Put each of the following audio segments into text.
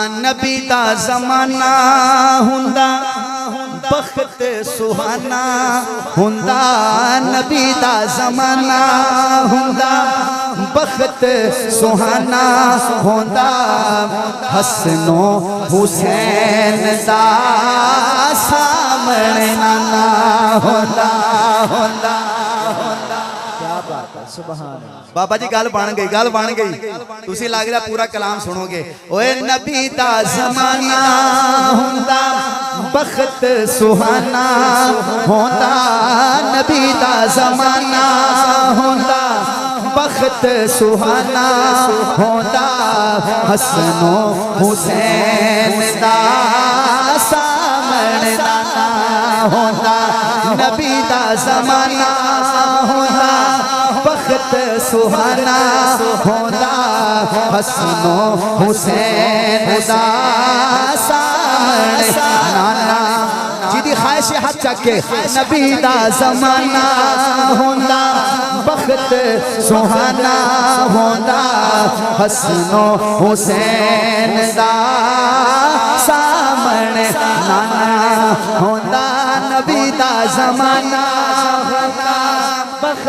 नबी दा ज़माना हुंदा बख्त सुहाना हुंदा, नबी दा ज़माना हुंदा बख्त सुहाना हुंदा, हसनो हुसैन दा सामने नाना हुंदा हुंदा। क्या बात है, सुभान अल्लाह। बाबा जी गल बन गई, गल बन गई। तुसी लग रहा पूरा कलाम सुनोगे। ओए नबी दा ज़माना हुंदा बख्त सुहाना हुंदा, नबी दा ज़माना हुंदा बख्त सुहाना हुंदा, हसनो हुसैन दा सामने नाना हुंदा, नबी दा ज़माना हुंदा बख्त सुहाना हुंदा, हसनो हुसैन दा सामने नाना। जिदी ख्वाहिश हाथ चके नबी दा ज़माना हुंदा बख्त सुहाना हुंदा, हसनो हुसैन दा सामने नाना हुंदा, नबी दा ज़माना हुंदा।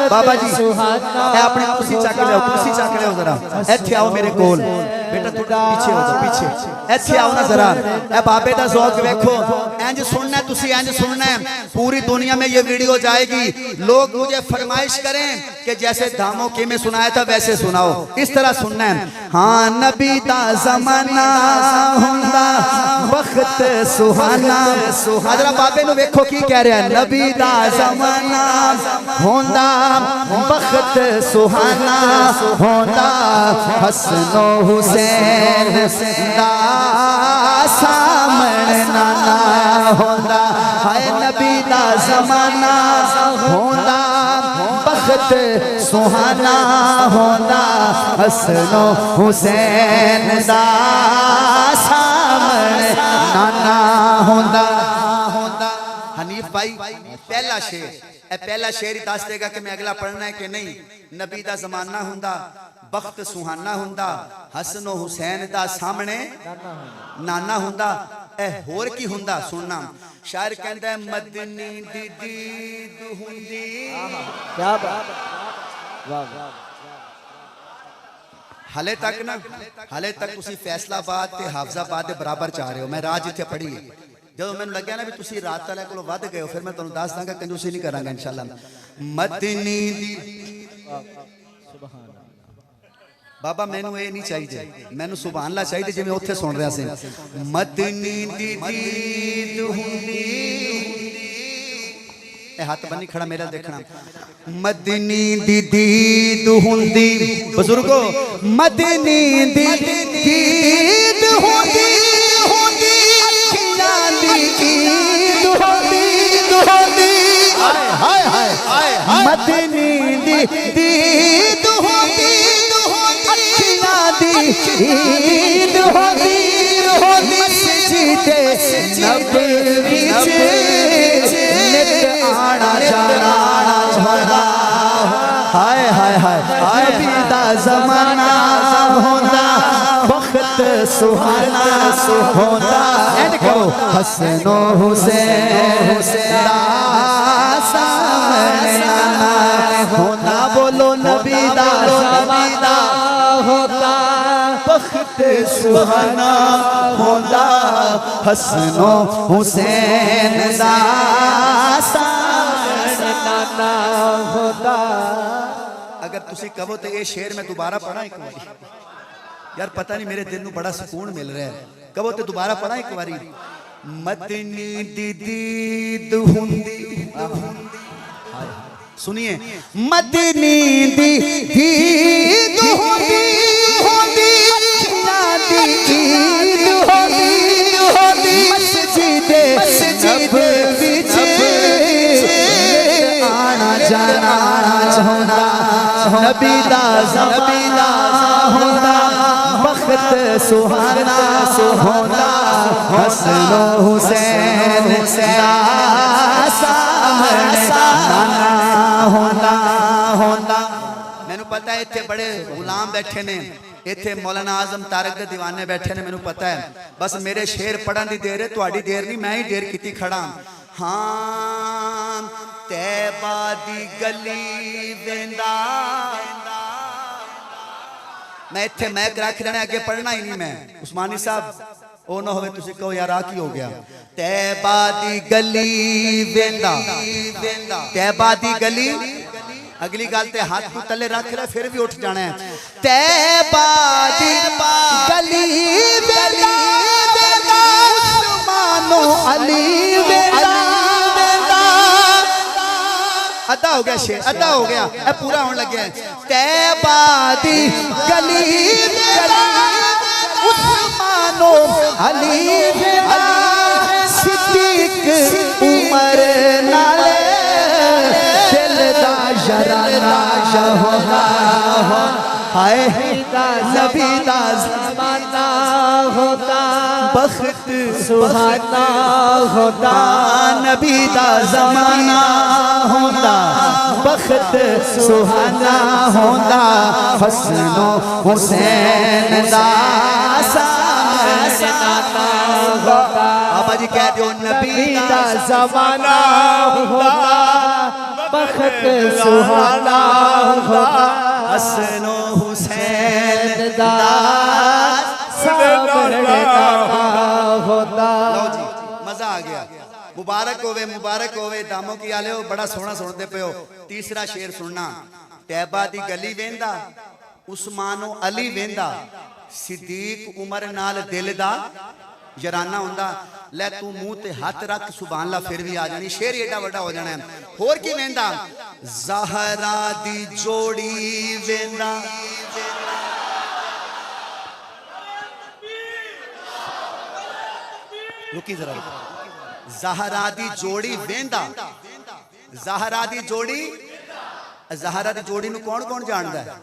बाबा जी अपने कुर्सी चक लो, कुर्सी चक लो जरा, इत्थे आओ मेरे कोल बेटा, थोड़ा पीछे हो जाओ, पीछे इत्थे आओ ना जरा। ए बाबे दा ज़ौक़ देखो, इंज सुनना है तुसी, इंज सुनना है। पूरी दुनिया में ये वीडियो जाएगी, लोग मुझे फरमाइश करें कि जैसे दामों के में सुनाया था वैसे सुनाओ, इस तरह सुनना है। हाँ नबी दा ज़माना हुंदा बख्त सुहाना, जरा बाबे नु वेखो की कह रहा है। नबी दा ज़माना हुंदा बख्त सुहाना हुंदा, हसनो हुसैन दा सामने नाना हुंदा। हाय नबी दा ज़माना हुंदा बख्त सुहाना हुंदा, हसनो हुसैन दा सामने नाना हुंदा। हनीफ भाई पहला शेर, पहला शेर ही दस देगा कि मैं अगला पढ़ना है कि नहीं। नबी दा ज़माना हुंदा बख्त सुहाना हुंदा, हसनो हुसैन दा सामने नाना हुंदा। ए होर की हुंदा सुनना। शायर कहता है मदनी दी दीद हुंदी। क्या बात, वाह वाह। हाले तक ना, हाले तक तुसी फैसलाबाद ते हाफजाबाद दे बराबर चाह रहे हो। मैं राज इत्थे पढ़ी है, जो मैंने लग्या ना भी तुसी रात वाले को वध गए हो, फिर मैं तुहानू दस दांगा, कंजूसी नहीं करांगा इंशाअल्लाह। मदनी दी बाबा मैनू ये नहीं चाहिए, मैनू सुभान अल्लाह चाहिए जिवें उत्थे सुन रहा से। मदनी दी दीद हुंदी, ए हाथ बन्नी खड़ा मेरा देखना। मदनी दी दीद हुंदी, बुजुर्गो मदनी दी दीद हुंदी, मदनी दी दीद होंदी, अखियां दी ईद होंदी, मस्जिदे नबवी च नित आना जाना होंदा। हाय हाय हाय, नबी दा ज़माना होंदा बख्त सुहाना होंदा, हसनो हुसैन दा सामने नाना होंदा। बोलो नबी दा ज़माना होंदा बख्त सुहाना होंदा, हसनो हुसैन दा सामने नाना होंदा। अगर तुसी कहो तो ये शेर मैं दोबारा पढ़ा एक बारी, यार पता नहीं मेरे दिल नू बड़ा सुकून मिल रहा है। कहो तो दोबारा पढ़ा एक बारी। मदनी दी दीद हुंदी, सुनिए। मदनी दी दीद हुंदी, अखियां दी ईद हुंदी, मस्जिदे नबवी च आना जाना होंदा। नबी दा ज़माना होंदा बख्त सुहाना होंदा, हसनो हुसैन दा सामने नाना होंदा। मैनू पता है इत्थे बड़े गुलाम बैठे ने, इत्थे मौलाना आजम तारक दे दीवाने बैठे ने, मैनू पता है। बस मेरे शेर पढ़न दी देर है, तुहाडी देर नहीं, मैं ही देर कीती खड़ा। हाँ तैबा दी गली वेंदा, मैं इत्थे मैक रख लेना, अगे पढ़ना ही नहीं मैं। उस्मानी साहब ओ ना होवे तुसी कहो यार आ की हो गया। तैबा दी गली वेंदा, तैबा दी गली, अगली गल ते हाथ को तले रख ले फिर भी उठ जाना है। तैबा दी गली वेंदा, उस्मानो अली वेंदा। अद्धा हो गया शेर, अद्धा हो गया, ए पूरा होने लगे। तैबा दी गली उस्मानो अली सिद्दीक उमर नाले दिल दा जराना होगा। हाय नबी दा ज़माना होता, बख्त सुहाना होता। नबी दा ज़माना होता, बख्त सुहाना होता। हसनो हुसैन दा बाबा जी कह दो नबी दा ज़माना होता, बख्त सुहाना होता। हसनो हुसैन दा सामने होता। लो जी मजा आ गया। मुबारक होवे, मुबारक होवे। दामो की आले हो, बड़ा सोहना सुनते पे हो। तीसरा शेर सुनना। तैबा दी गली वेंदा, उस्मानो अली वेंदा, सिद्दीक उमर नाल दिल दा जराना हुंदा। लै तू मुंह ते हाथ रख सुभान अल्लाह फिर भी आ जानी। शेर एडा बड़ा हो जाना है। होर की वेंदा, ज़हरा दी जोड़ी वेंदा, रुकी जरा। ज़हरा दी जोड़ी वेंदा, ज़हरा दी जोड़ी, ज़हरा दी जोड़ी नू कौन कौन जानदा है?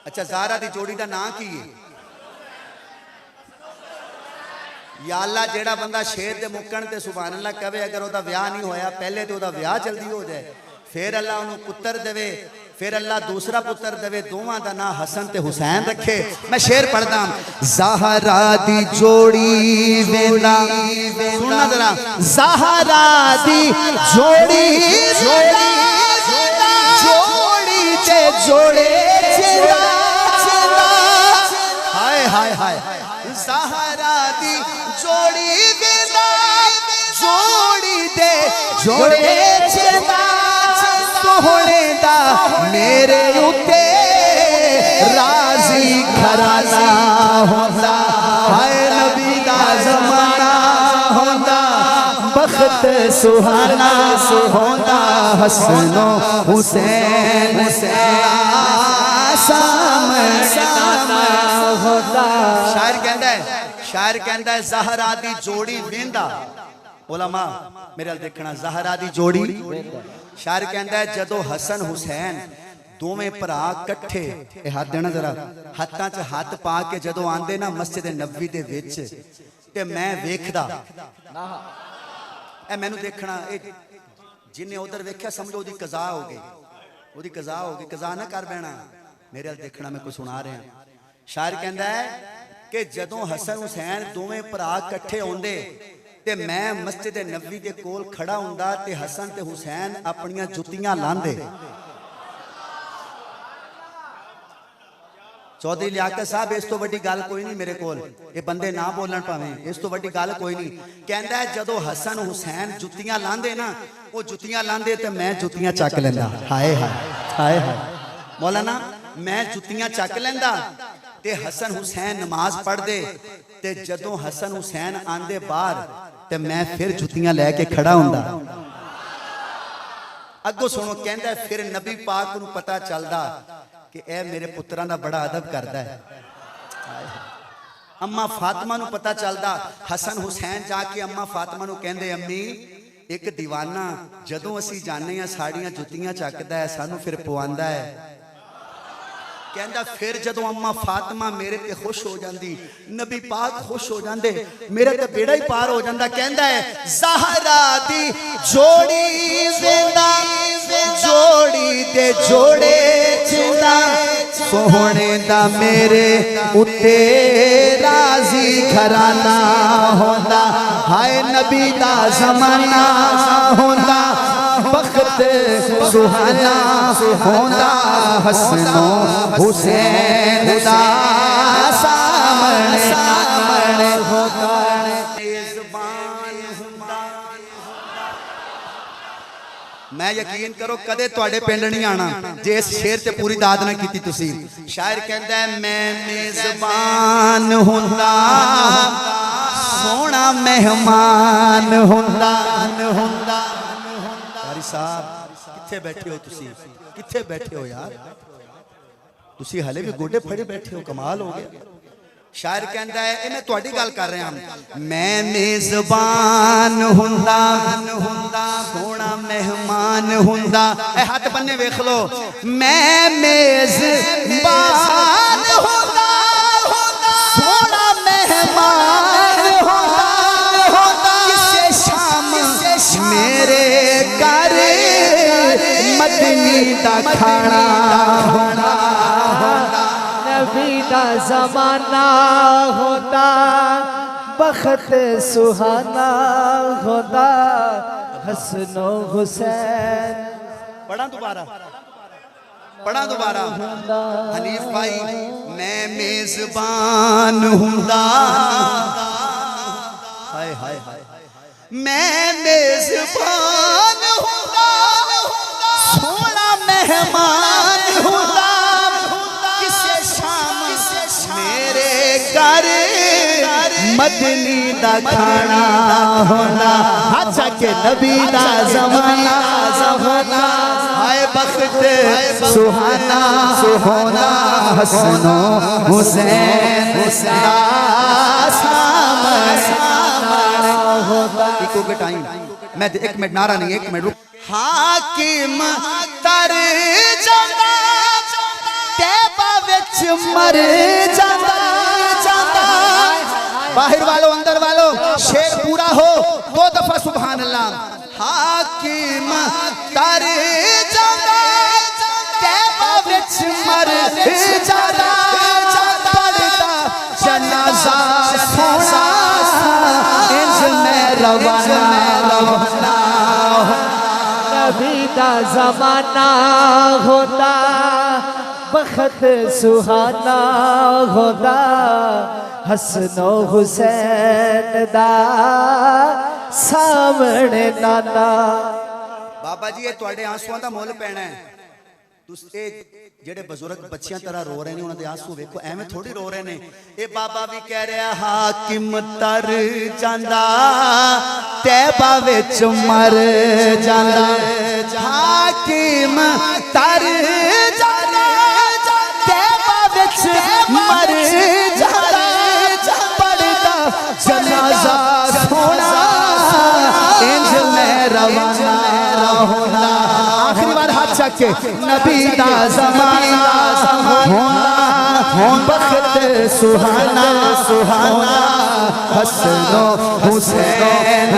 अच्छा ज़हरा दी जोड़ी दा नाम की है? या अल्लाह जेड़ा बंदा शेर दे मुक्कण ते सुभान अल्लाह कहे, अगर ओदा ब्याह नहीं होया पहले तो ओदा ब्याह जल्दी हो जाए, फिर अल्लाह उन्हें पुत्र देवे, फिर अल्लाह दूसरा पुत्र देवे, दोवां दा नाम हसन ते हुसैन रखे। मैं शेर पढ़दा। ज़हरा दी जोड़ी वेंदा, सुनना जरा। ज़हरा दी जोड़ी, जोड़ी ते जोड़े, हाय हाय हाय। ज़हरा दी जोड़ी वेंदा, जोड़ी दे जोड़े चेता। सोहणे दा मेरे उत्ते राजी घराना होंदा। हाय नबी दा ज़माना होंदा, बख्त सुहाना होंदा। हसनो हुसैन होता। शायर कहता है, शायर कहता है ज़हरा दी जोड़ी वेंदा। उलमा मेरे देखना, ज़हरा दी जोड़ी। शायर कहता है जदों हसन हुसैन दोवें भरा कट्ठे, हाथ देना जरा, हाथां च हाथ पा के जदों आंदे ना मस्जिद नबवी दे विच, ते मैं वेखदा, ए मैनू देखना, जिन्हें उधर वेख्या समझो ओदी कज़ा हो गई, ओदी कज़ा हो गई। कज़ा ना कर बैना, मेरे अल देखना, मैं कुछ सुना रहा। शायर कहता है कि जदों हसन हुसैन दोवें भरा कट्ठे आउंदे ते मैं मस्जिद नबवी दे कोल खड़ा हुंदा ते हसन ते हुसैन अपनियां जुत्तियां लांदे। चौधरी लियाकत साहब इस तो वड्डी गल कोई नहीं मेरे कोल, ये बंदे ना बोलन भावें, इस तो वड्डी गल कोई नहीं। कहंदा है जदों हसन हुसैन जुत्तियां लांदे ना, वो जुत्तियां लांदे ते मैं जुत्तियां चक लैंदा। हाय हाय हाय हाय। मौलाना मैं जुत्तियां चक लैंदा ते हसन हुसैन नमाज पढ़दे, ते जदों हसन हुसैन आंदे बाहर ते मैं फिर जुत्तियां लैके खड़ा हुंदा। अगों सुनो, कहंदा फिर नबी पाक नूं पता चलदा कि ए मेरे पुत्रां दा बड़ा अदब करदा है। अम्मा फातिमा नूं पता चलदा, हसन हुसैन जाके अम्मा फातिमा नूं कहंदे अम्मी एक दीवाना जदों असीं जाने आ साड़ियां जुत्तियां चकदा है, सानू फिर पवांदा है। कहंदा फिर जदों अम्मा फातिमा मेरे ते खुश हो जांदी, नबी पाक खुश हो जांदे, मेरा ते बेड़ा ही पार हो जांदा। कहंदा है ज़हरा दी जोड़ी वेंदा, जोड़ी दे जोड़े चिंदा सोहने दा मेरे उत्ते राजी घराना होंदा हाय नबी दा जमाना होंदा बख्त सुहाना होंदा हसनो हुसैन दा सामने होंदा मैं यकीन करो कदे तुहाडे पिंड नहीं आना जे इस शेर ते पूरी दाद ना कीती तुसी शायर कहंदा है मैं मेजबान हुंदा सोना मेहमान हुंदा यारी साहब किथे बैठे हो तुसी किथे बैठे हो यार तुसी हले भी गोडे फड़े बैठे हो कमाल हो गया शायर कहता है मैं तुहाडी गल कर रहा मैं मेजबान हुंदा सोना मेहमान हुंदा ए हाथ बन्ने वेख लो मैं मेजबान हुंदा सोना मेहमान हुंदा किसे शाम मेरे घर मदनी दा खाना होना नबी दा जमाना होता बख्त सुहाना होता हसनो हुसैन पढ़ा दोबारा हनीफ भाई मैं मेजबान हुंदा हाय हाय हाय मैं मेजबान हुंदा सोना मेहमान हुंदा मेरे घर मदनी दा खाना होना अच्छा के नबी दा जमाना होना हाय बख्त सुहाना होना हसनो हुसैन होता इको के टाइम मैं 1 मिनट नारा नहीं 1 मिनट रुक हाकिम तर जांदा मर जाता बाहर वालों अंदर वालों शेर पूरा हो 2 दफा सुभान अल्लाह हाकिम तर जाता तैबा विच मर जाता पड़ता जनाजा सोना इंज में रवाना नबी दा जमाना होता बख्त सुहाना होता हसनो हुसैन दा सामने नाना बाबा जी ये तुहाडे आंसुआं दा मुੱਲ पैना है तुसी जेडे बुजुर्ग बच्चियां तरह रो रहे ने उन्हां दे आंसू वेखो एवें थोड़ी रो रहे ने ये बाबा भी कह रहा हाकिम तर जांदा तैबा विच मर जांदा हाकिम तर जांदा मर जाता पड़ता जनाजा सोना इंज में रवाना होना आखिरी बार हाथ चक के नबी दा जमाना होना बख्त सुहाना हसनो हुसैन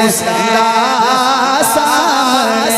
सामने